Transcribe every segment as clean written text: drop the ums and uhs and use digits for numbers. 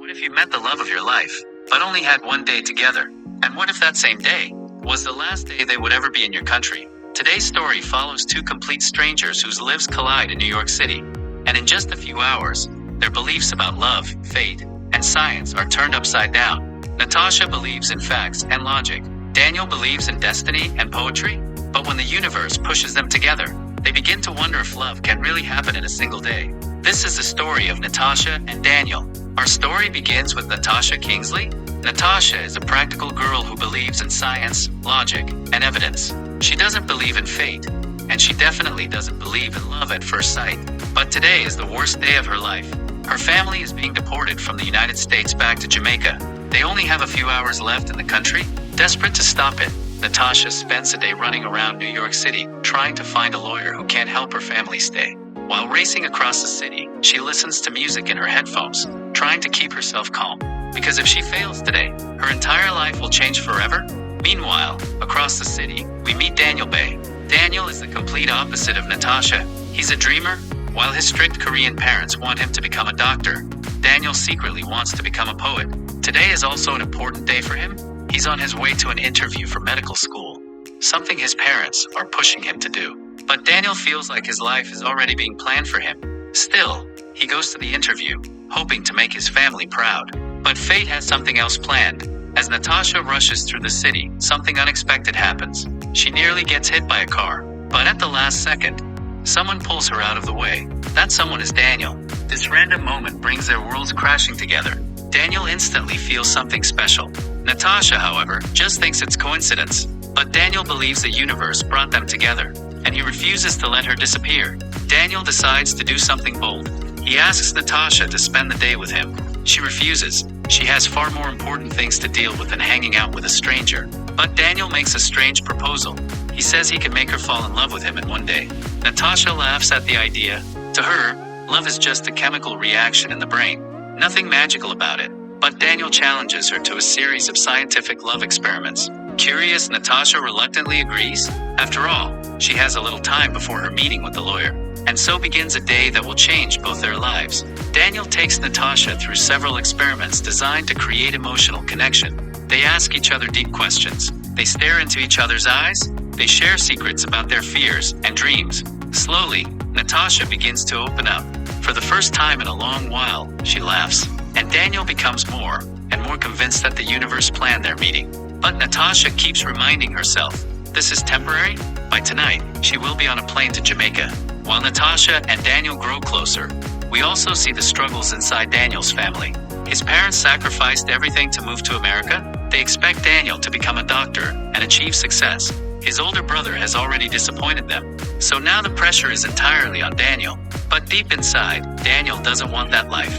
What if you met the love of your life, but only had one day together? And what if that same day was the last day they would ever be in your country? Today's story follows two complete strangers whose lives collide in New York City. And in just a few hours, their beliefs about love, fate, and science are turned upside down. Natasha believes in facts and logic. Daniel believes in destiny and poetry. But when the universe pushes them together, they begin to wonder if love can really happen in a single day. This is the story of Natasha and Daniel. Our story begins with Natasha Kingsley. Natasha is a practical girl who believes in science, logic, and evidence. She doesn't believe in fate, and she definitely doesn't believe in love at first sight. But today is the worst day of her life. Her family is being deported from the United States back to Jamaica. They only have a few hours left in the country. Desperate to stop it, Natasha spends a day running around New York City, trying to find a lawyer who can help her family stay. While racing across the city, she listens to music in her headphones, trying to keep herself calm. Because if she fails today, her entire life will change forever. Meanwhile, across the city, we meet Daniel Bay. Daniel is the complete opposite of Natasha. He's a dreamer. While his strict Korean parents want him to become a doctor, Daniel secretly wants to become a poet. Today is also an important day for him. He's on his way to an interview for medical school, something his parents are pushing him to do. But Daniel feels like his life is already being planned for him. Still, he goes to the interview, hoping to make his family proud. But fate has something else planned. As Natasha rushes through the city, something unexpected happens. She nearly gets hit by a car, but at the last second, someone pulls her out of the way. That someone is Daniel. This random moment brings their worlds crashing together. Daniel instantly feels something special. Natasha, however, just thinks it's coincidence. But Daniel believes the universe brought them together, and he refuses to let her disappear. Daniel decides to do something bold. He asks Natasha to spend the day with him. She refuses. She has far more important things to deal with than hanging out with a stranger. But Daniel makes a strange proposal. He says he can make her fall in love with him in one day. Natasha laughs at the idea. To her, love is just a chemical reaction in the brain. Nothing magical about it. But Daniel challenges her to a series of scientific love experiments. Curious, Natasha reluctantly agrees. After all, she has a little time before her meeting with the lawyer. And so begins a day that will change both their lives. Daniel takes Natasha through several experiments designed to create emotional connection. They ask each other deep questions. They stare into each other's eyes. They share secrets about their fears and dreams. Slowly, Natasha begins to open up. For the first time in a long while, she laughs. And Daniel becomes more and more convinced that the universe planned their meeting. But Natasha keeps reminding herself, this is temporary. By tonight, she will be on a plane to Jamaica. While Natasha and Daniel grow closer, we also see the struggles inside Daniel's family. His parents sacrificed everything to move to America. They expect Daniel to become a doctor and achieve success. His older brother has already disappointed them. So now the pressure is entirely on Daniel. But deep inside, Daniel doesn't want that life.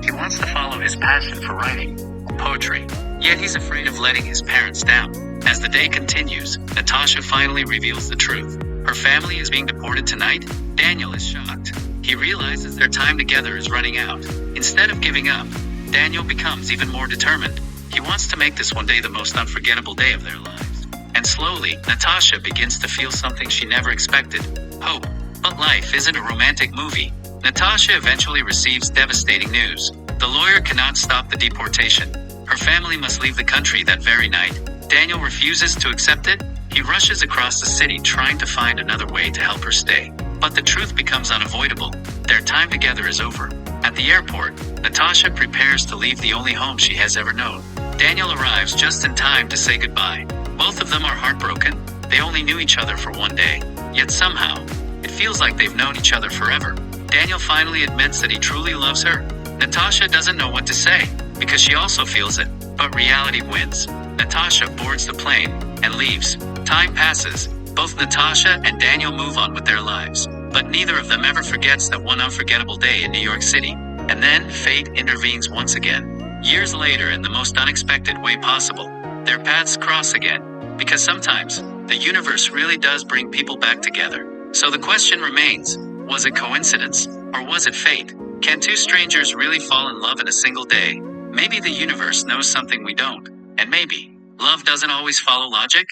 He wants to follow his passion for writing, poetry. Yet he's afraid of letting his parents down. As the day continues, Natasha finally reveals the truth. Her family is being deported tonight. Daniel is shocked. He realizes their time together is running out. Instead of giving up, Daniel becomes even more determined. He wants to make this one day the most unforgettable day of their lives. And slowly, Natasha begins to feel something she never expected: hope. But life isn't a romantic movie. Natasha eventually receives devastating news. The lawyer cannot stop the deportation. Her family must leave the country that very night. Daniel refuses to accept it. He rushes across the city trying to find another way to help her stay. But the truth becomes unavoidable. Their time together is over. At the airport, Natasha prepares to leave the only home she has ever known. Daniel arrives just in time to say goodbye. Both of them are heartbroken. They only knew each other for one day. Yet somehow, it feels like they've known each other forever. Daniel finally admits that he truly loves her. Natasha doesn't know what to say, because she also feels it. But reality wins. Natasha boards the plane and leaves. Time passes. Both Natasha and Daniel move on with their lives. But neither of them ever forgets that one unforgettable day in New York City. And then fate intervenes once again. Years later, in the most unexpected way possible, their paths cross again. Because sometimes, the universe really does bring people back together. So the question remains, was it coincidence? Or was it fate? Can two strangers really fall in love in a single day? Maybe the universe knows something we don't. And maybe love doesn't always follow logic.